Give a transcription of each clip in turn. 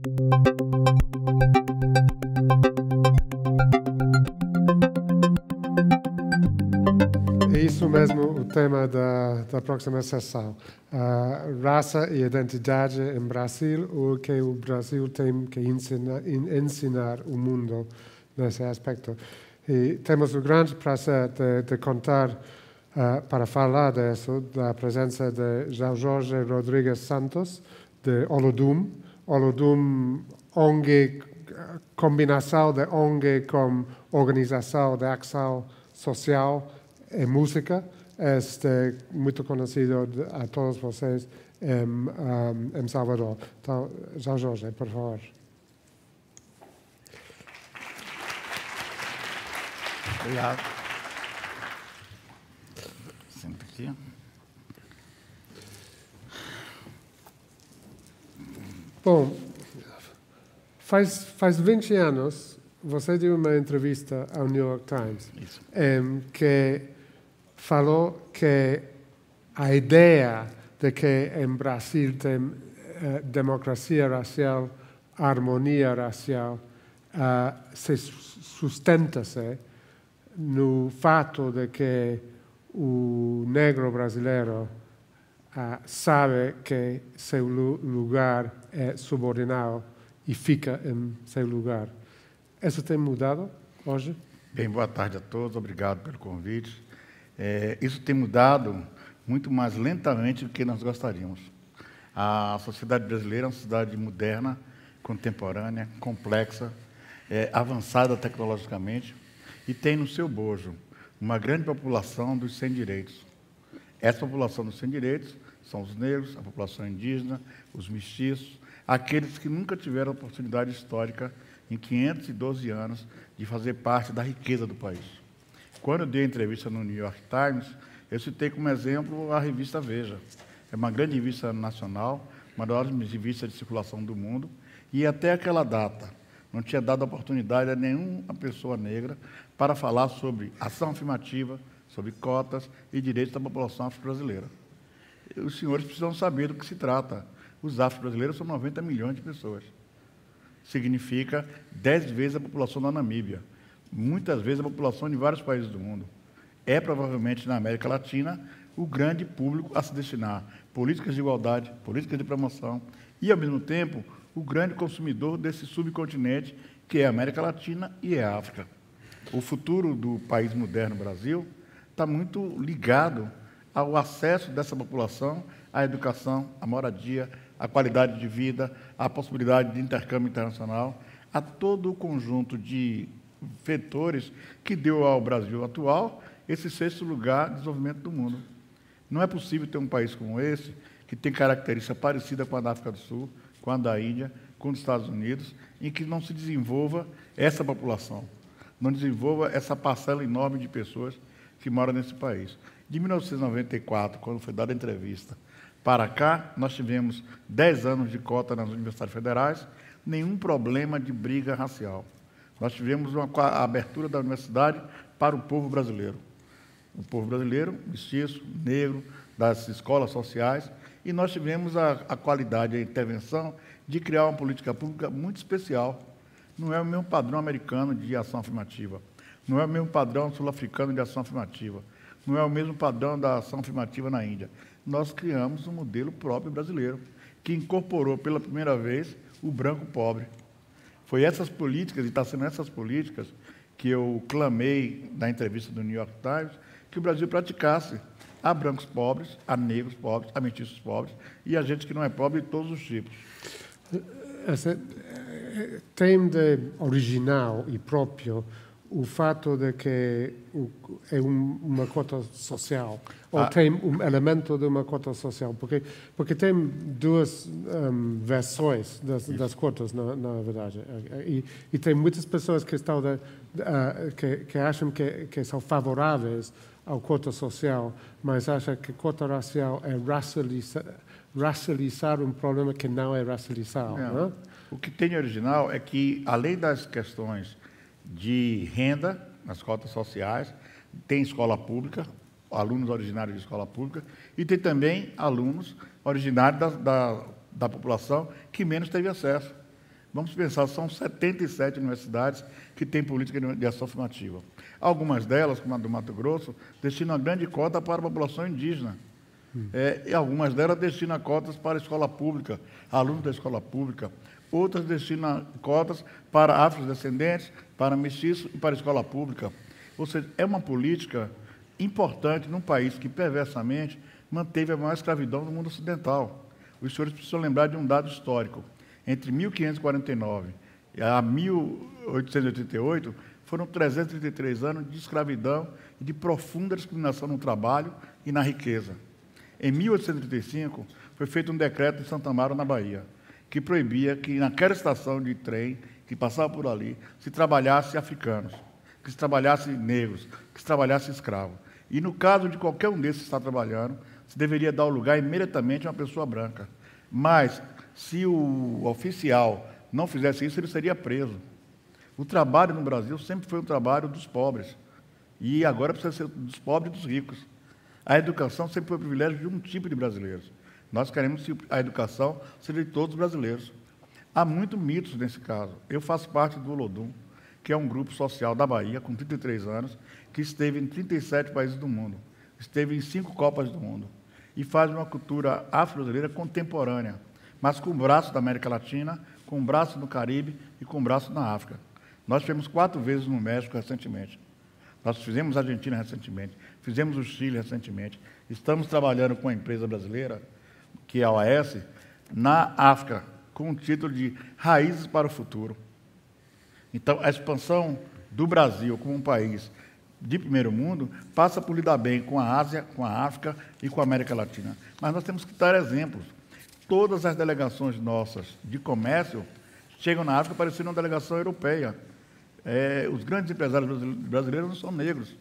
É isso mesmo o tema da próxima sessão. Raça e identidade em Brasil, o que o Brasil tem que ensinar o mundo nesse aspecto. E temos o grande prazer de contar, para falar disso, da presença de João Jorge Rodrigues Santos, de Olodum. Olodum, ONG, combinação de ONG com organização de ação social e música, é muito conhecido a todos vocês em Salvador. Então, João Jorge, por favor. Obrigado. Senta aqui. Bom, faz 20 anos, você deu uma entrevista ao New York Times, que falou que a ideia de que em Brasil tem democracia racial, harmonia racial, se sustenta-se no fato de que o negro brasileiro sabe que seu lugar é subordinado e fica em seu lugar. Isso tem mudado hoje? Bem, boa tarde a todos, obrigado pelo convite. Isso tem mudado muito mais lentamente do que nós gostaríamos. A sociedade brasileira é uma sociedade moderna, contemporânea, complexa, avançada tecnologicamente e tem no seu bojo uma grande população dos sem direitos. Essa população dos sem direitos são os negros, a população indígena, os mestiços, aqueles que nunca tiveram oportunidade histórica em 512 anos de fazer parte da riqueza do país. Quando eu dei a entrevista no New York Times, eu citei como exemplo a revista Veja. É uma grande revista nacional, uma das maiores revistas de circulação do mundo, e até aquela data não tinha dado oportunidade a nenhuma pessoa negra para falar sobre ação afirmativa, sobre cotas e direitos da população afro-brasileira. Os senhores precisam saber do que se trata. Os afro-brasileiros são 90 milhões de pessoas. Significa 10 vezes a população da Namíbia, muitas vezes a população de vários países do mundo. É provavelmente na América Latina o grande público a se destinar políticas de igualdade, políticas de promoção e, ao mesmo tempo, o grande consumidor desse subcontinente que é a América Latina e é a África. O futuro do país moderno Brasil está muito ligado ao acesso dessa população à educação, à moradia, à qualidade de vida, à possibilidade de intercâmbio internacional, a todo o conjunto de vetores que deu ao Brasil atual esse 6º lugar de desenvolvimento do mundo. Não é possível ter um país como esse, que tem característica parecida com a da África do Sul, com a da Índia, com os Estados Unidos, em que não se desenvolva essa população, não desenvolva essa parcela enorme de pessoas que moram nesse país. De 1994, quando foi dada a entrevista, para cá, nós tivemos 10 anos de cota nas universidades federais, nenhum problema de briga racial. Nós tivemos a abertura da universidade para o povo brasileiro. O povo brasileiro, mestiço, negro, das escolas sociais, e nós tivemos a qualidade, a intervenção de criar uma política pública muito especial. Não é o mesmo padrão americano de ação afirmativa, não é o mesmo padrão sul-africano de ação afirmativa, não é o mesmo padrão da ação afirmativa na Índia. Nós criamos um modelo próprio brasileiro, que incorporou pela primeira vez o branco pobre. Foi essas políticas, e está sendo essas políticas, que eu clamei na entrevista do New York Times, que o Brasil praticasse a brancos pobres, a negros pobres, a mestiços pobres, e a gente que não é pobre de todos os tipos. Tem de original e próprio o fato de que é uma cota social, ou tem um elemento de uma cota social, porque tem duas versões das cotas, na verdade, e tem muitas pessoas que estão que acham que são favoráveis à cota social, mas acham que cota racial é racializar um problema que não é racializado. Não. O que tem de original é que, além das questões de renda nas cotas sociais, tem escola pública, alunos originários de escola pública, e tem também alunos originários da população que menos teve acesso. Vamos pensar, são 77 universidades que têm política de ação afirmativa. Algumas delas, como a do Mato Grosso, destinam uma grande cota para a população indígena. E algumas delas destinam cotas para a escola pública, alunos da escola pública. Outras destinam cotas para afrodescendentes, para mestiços e para a escola pública. Ou seja, é uma política importante num país que, perversamente, manteve a maior escravidão do mundo ocidental. Os senhores precisam lembrar de um dado histórico. Entre 1549 a 1888, foram 333 anos de escravidão e de profunda discriminação no trabalho e na riqueza. Em 1835, foi feito um decreto em Santa Amaro, na Bahia, que proibia que, naquela estação de trem que passava por ali, se trabalhasse africanos, que se trabalhasse negros, que se trabalhasse escravos. E, no caso de qualquer um desses estar trabalhando, se deveria dar o lugar imediatamente a uma pessoa branca. Mas, se o oficial não fizesse isso, ele seria preso. O trabalho no Brasil sempre foi um trabalho dos pobres. E agora precisa ser dos pobres e dos ricos. A educação sempre foi o privilégio de um tipo de brasileiros. Nós queremos que a educação seja de todos os brasileiros. Há muitos mitos nesse caso. Eu faço parte do Olodum, que é um grupo social da Bahia, com 33 anos, que esteve em 37 países do mundo, esteve em 5 Copas do Mundo, e faz uma cultura afro-brasileira contemporânea, mas com braço da América Latina, com braço no Caribe e com braço na África. Nós fizemos 4 vezes no México recentemente. Nós fizemos a Argentina recentemente, fizemos o Chile recentemente. Estamos trabalhando com uma empresa brasileira, que é a OAS, na África, com o título de Raízes para o Futuro. Então, a expansão do Brasil como um país de primeiro mundo passa por lidar bem com a Ásia, com a África e com a América Latina. Mas nós temos que dar exemplos. Todas as delegações nossas de comércio chegam na África parecendo uma delegação europeia. Os grandes empresários brasileiros não são negros.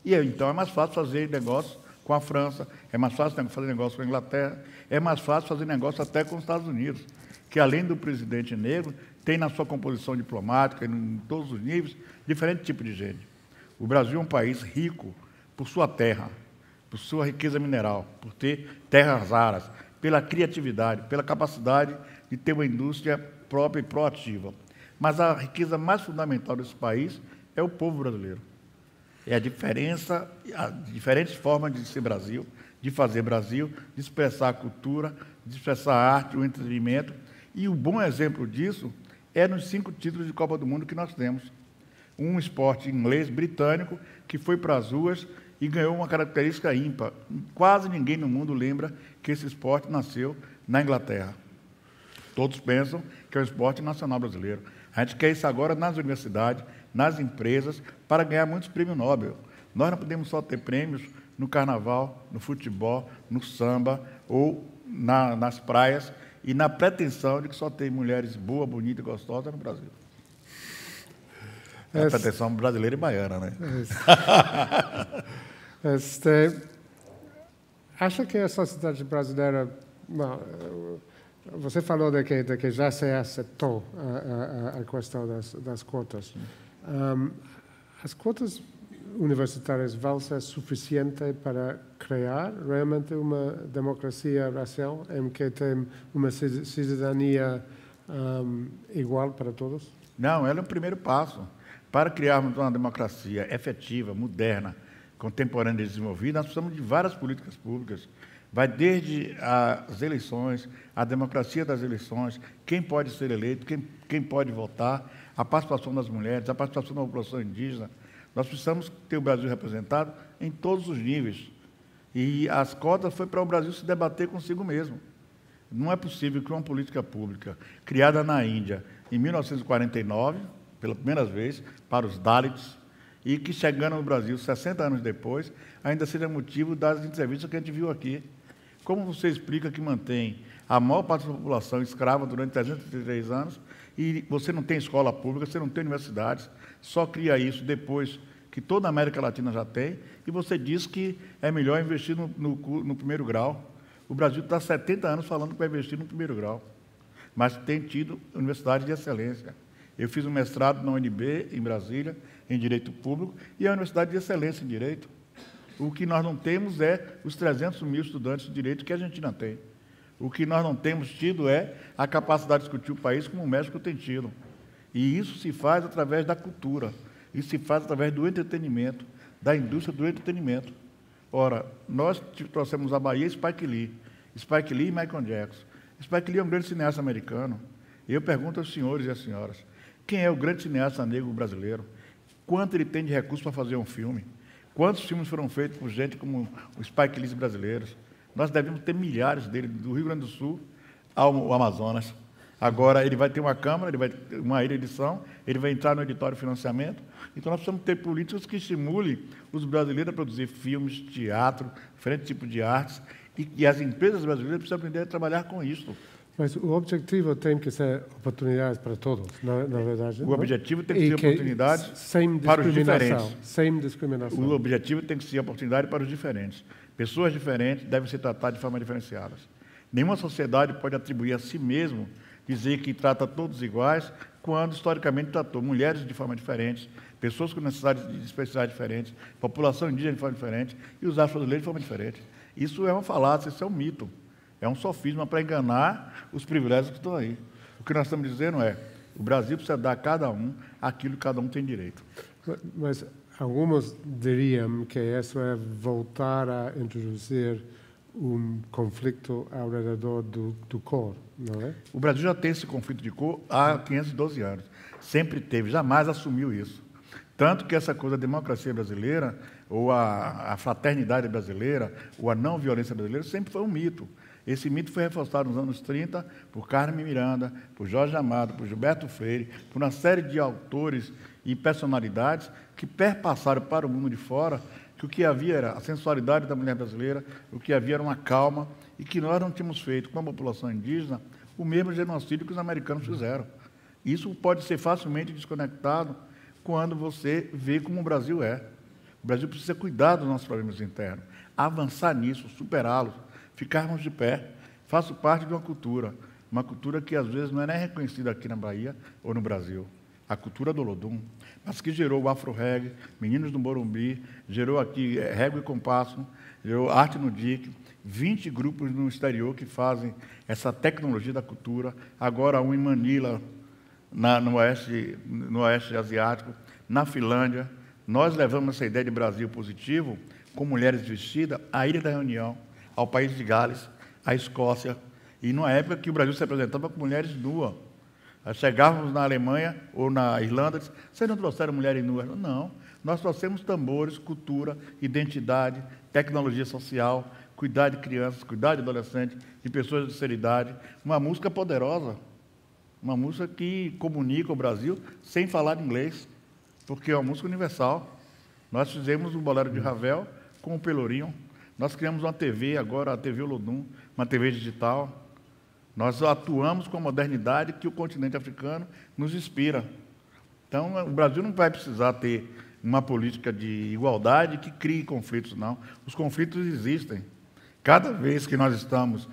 E então é mais fácil fazer negócio com a França, é mais fácil fazer negócio com a Inglaterra, é mais fácil fazer negócio até com os Estados Unidos, que além do presidente negro, tem na sua composição diplomática, em todos os níveis, diferente tipo de gente. O Brasil é um país rico por sua terra, por sua riqueza mineral, por ter terras raras, pela criatividade, pela capacidade de ter uma indústria própria e proativa. Mas a riqueza mais fundamental desse país é o povo brasileiro. É a diferença, as diferentes formas de ser Brasil, de fazer Brasil, de expressar a cultura, de expressar a arte, o entretenimento. E o bom exemplo disso é nos 5 títulos de Copa do Mundo que nós temos. Um esporte inglês, britânico, que foi para as ruas e ganhou uma característica ímpar. Quase ninguém no mundo lembra que esse esporte nasceu na Inglaterra. Todos pensam que é um esporte nacional brasileiro. A gente quer isso agora nas universidades, nas empresas, para ganhar muitos prêmios Nobel. Nós não podemos só ter prêmios no carnaval, no futebol, no samba ou nas praias e na pretensão de que só tem mulheres boas, bonitas e gostosas no Brasil. É a pretensão brasileira e baiana, né? Acha que a sociedade brasileira... Bom, você falou de que já se aceitou a questão das cotas. As cotas universitárias vão ser suficientes para criar realmente uma democracia racial em que tem uma cidadania igual para todos? Não, ela é o primeiro passo. Para criarmos uma democracia efetiva, moderna, contemporânea e desenvolvida, nós precisamos de várias políticas públicas. Vai desde as eleições, a democracia das eleições, quem pode ser eleito, quem pode votar, a participação das mulheres, a participação da população indígena. Nós precisamos ter o Brasil representado em todos os níveis. E as cotas foi para o Brasil se debater consigo mesmo. Não é possível que uma política pública criada na Índia em 1949, pela primeira vez, para os Dalits, e que chegando no Brasil 60 anos depois, ainda seja motivo das entrevistas que a gente viu aqui. Como você explica que mantém a maior parte da população escrava durante 333 anos e você não tem escola pública, você não tem universidades, só cria isso depois que toda a América Latina já tem, e você diz que é melhor investir no primeiro grau. O Brasil está há 70 anos falando que vai investir no primeiro grau, mas tem tido universidades de excelência. Eu fiz um mestrado na UNB, em Brasília, em Direito Público, e é uma universidade de excelência em Direito. O que nós não temos é os 300 mil estudantes de Direito que a Argentina tem. O que nós não temos tido é a capacidade de discutir o país como o México tem tido. E isso se faz através da cultura, isso se faz através do entretenimento, da indústria do entretenimento. Ora, nós trouxemos à Bahia Spike Lee e Michael Jackson. Spike Lee é um grande cineasta americano. E eu pergunto aos senhores e às senhoras, quem é o grande cineasta negro brasileiro? Quanto ele tem de recursos para fazer um filme? Quantos filmes foram feitos por gente como os Spike Lee brasileiros? Nós devemos ter milhares dele, do Rio Grande do Sul ao Amazonas. Agora, ele vai ter uma câmara, ele vai ter uma edição, ele vai entrar no editório de financiamento. Então, nós precisamos ter políticas que estimulem os brasileiros a produzir filmes, teatro, diferentes tipos de artes, e as empresas brasileiras precisam aprender a trabalhar com isso. Mas o objetivo tem que ser oportunidades para todos, na verdade. O objetivo tem que ser oportunidades para os diferentes. Sem discriminação. O objetivo tem que ser oportunidade para os diferentes. Pessoas diferentes devem ser tratadas de forma diferenciada. Nenhuma sociedade pode atribuir a si mesmo, dizer que trata todos iguais, quando historicamente tratou mulheres de forma diferente, pessoas com necessidades especiais diferentes, população indígena de forma diferente e os afro-brasileiros de forma diferente. Isso é uma falácia, isso é um mito. É um sofisma para enganar os privilégios que estão aí. O que nós estamos dizendo é, o Brasil precisa dar a cada um aquilo que cada um tem direito. Mas alguns diriam que isso é voltar a introduzir um conflito ao redor do cor, não é? O Brasil já tem esse conflito de cor há 512 anos. Sempre teve, jamais assumiu isso. Tanto que essa coisa da democracia brasileira, ou a fraternidade brasileira, ou a não violência brasileira, sempre foi um mito. Esse mito foi reforçado nos anos 30 por Carmen Miranda, por Jorge Amado, por Gilberto Freire, por uma série de autores e personalidades que perpassaram para o mundo de fora que o que havia era a sensualidade da mulher brasileira, o que havia era uma calma, e que nós não tínhamos feito com a população indígena o mesmo genocídio que os americanos fizeram. Isso pode ser facilmente desconectado quando você vê como o Brasil é. O Brasil precisa cuidar dos nossos problemas internos, avançar nisso, superá-los, ficarmos de pé. Faço parte de uma cultura que às vezes não é nem reconhecida aqui na Bahia ou no Brasil. A cultura do Olodum, mas que gerou o Afro-Reggae, Meninos do Morumbi, gerou aqui Régua e Compasso, gerou Arte no DIC, 20 grupos no exterior que fazem essa tecnologia da cultura, agora um em Manila, no oeste asiático, na Finlândia. Nós levamos essa ideia de Brasil positivo, com mulheres vestidas, à Ilha da Reunião, ao país de Gales, à Escócia, e numa época que o Brasil se apresentava com mulheres nuas. Chegávamos na Alemanha ou na Irlanda, vocês não trouxeram mulheres nuas? Não, nós trouxemos tambores, cultura, identidade, tecnologia social, cuidar de crianças, cuidar de adolescentes, de pessoas de terceira idade, uma música poderosa, uma música que comunica o Brasil sem falar inglês, porque é uma música universal. Nós fizemos um bolero de Ravel com o Pelourinho, nós criamos uma TV, agora a TV Olodum, uma TV digital. Nós atuamos com a modernidade que o continente africano nos inspira. Então, o Brasil não vai precisar ter uma política de igualdade que crie conflitos, não. Os conflitos existem. Cada vez que nós estamos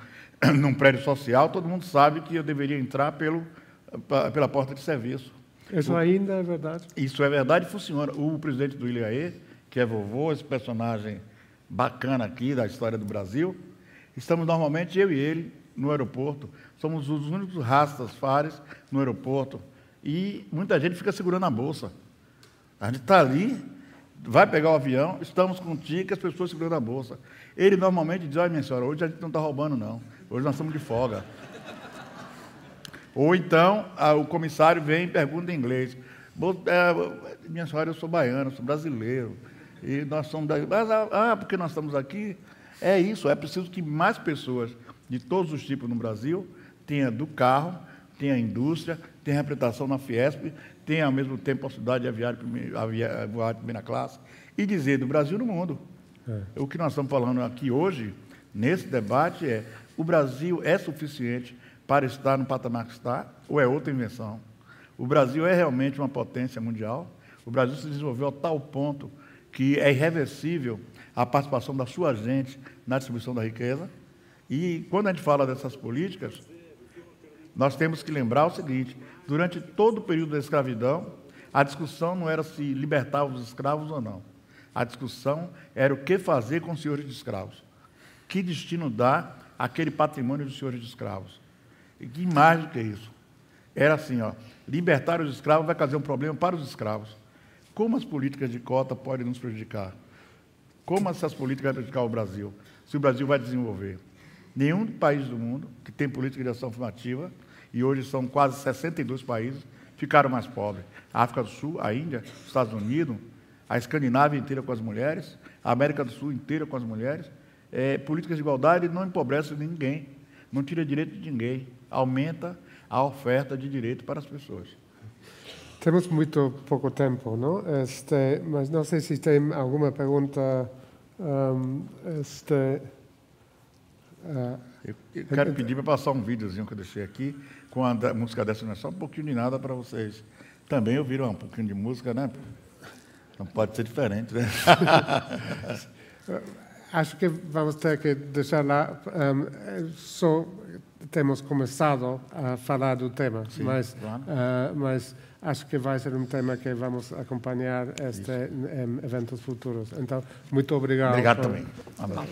num prédio social, todo mundo sabe que eu deveria entrar pela porta de serviço. Isso ainda é verdade? Isso é verdade e funciona. O presidente do Ilhaê, que é vovô, esse personagem bacana aqui da história do Brasil, estamos normalmente, eu e ele, no aeroporto, somos os únicos rastas fares no aeroporto, e muita gente fica segurando a bolsa. A gente está ali, vai pegar o avião, estamos com tique, as pessoas segurando a bolsa. Ele normalmente diz, olha, minha senhora, hoje a gente não está roubando, não, hoje nós estamos de folga. Ou então, o comissário vem e pergunta em inglês, minha senhora, eu sou baiano, eu sou brasileiro, e nós somos daí. Porque nós estamos aqui? É isso, é preciso que mais pessoas de todos os tipos no Brasil, tenha do carro, tenha a indústria, tenha a representação na Fiesp, tenha ao mesmo tempo a possibilidade de voar de primeira classe, e dizer do Brasil no mundo. O que nós estamos falando aqui hoje, nesse debate, é o Brasil é suficiente para estar no patamar que está, ou é outra invenção? O Brasil é realmente uma potência mundial, o Brasil se desenvolveu a tal ponto que é irreversível a participação da sua gente na distribuição da riqueza. E, quando a gente fala dessas políticas, nós temos que lembrar o seguinte, durante todo o período da escravidão, a discussão não era se libertar os escravos ou não. A discussão era o que fazer com os senhores de escravos. Que destino dar aquele patrimônio dos senhores de escravos. E que mais do que isso? Era assim, ó, libertar os escravos vai trazer um problema para os escravos. Como as políticas de cota podem nos prejudicar? Como essas políticas vão prejudicar o Brasil? Se o Brasil vai desenvolver? Nenhum país do mundo que tem política de ação afirmativa, e hoje são quase 62 países, ficaram mais pobres. A África do Sul, a Índia, os Estados Unidos, a Escandinávia inteira com as mulheres, a América do Sul inteira com as mulheres. Políticas de igualdade não empobrecem ninguém, não tira direito de ninguém, aumenta a oferta de direito para as pessoas. Temos muito pouco tempo, não? Mas não sei se tem alguma pergunta. Eu quero pedir para passar um videozinho que eu deixei aqui, com a música dessa, não é só um pouquinho de nada para vocês. Também ouviram um pouquinho de música, né? Não pode ser diferente, né? Acho que vamos ter que deixar lá. Só temos começado a falar do tema, Sim, mas, claro. Mas acho que vai ser um tema que vamos acompanhar em eventos futuros. Então, muito obrigado. Obrigado também. Um abraço.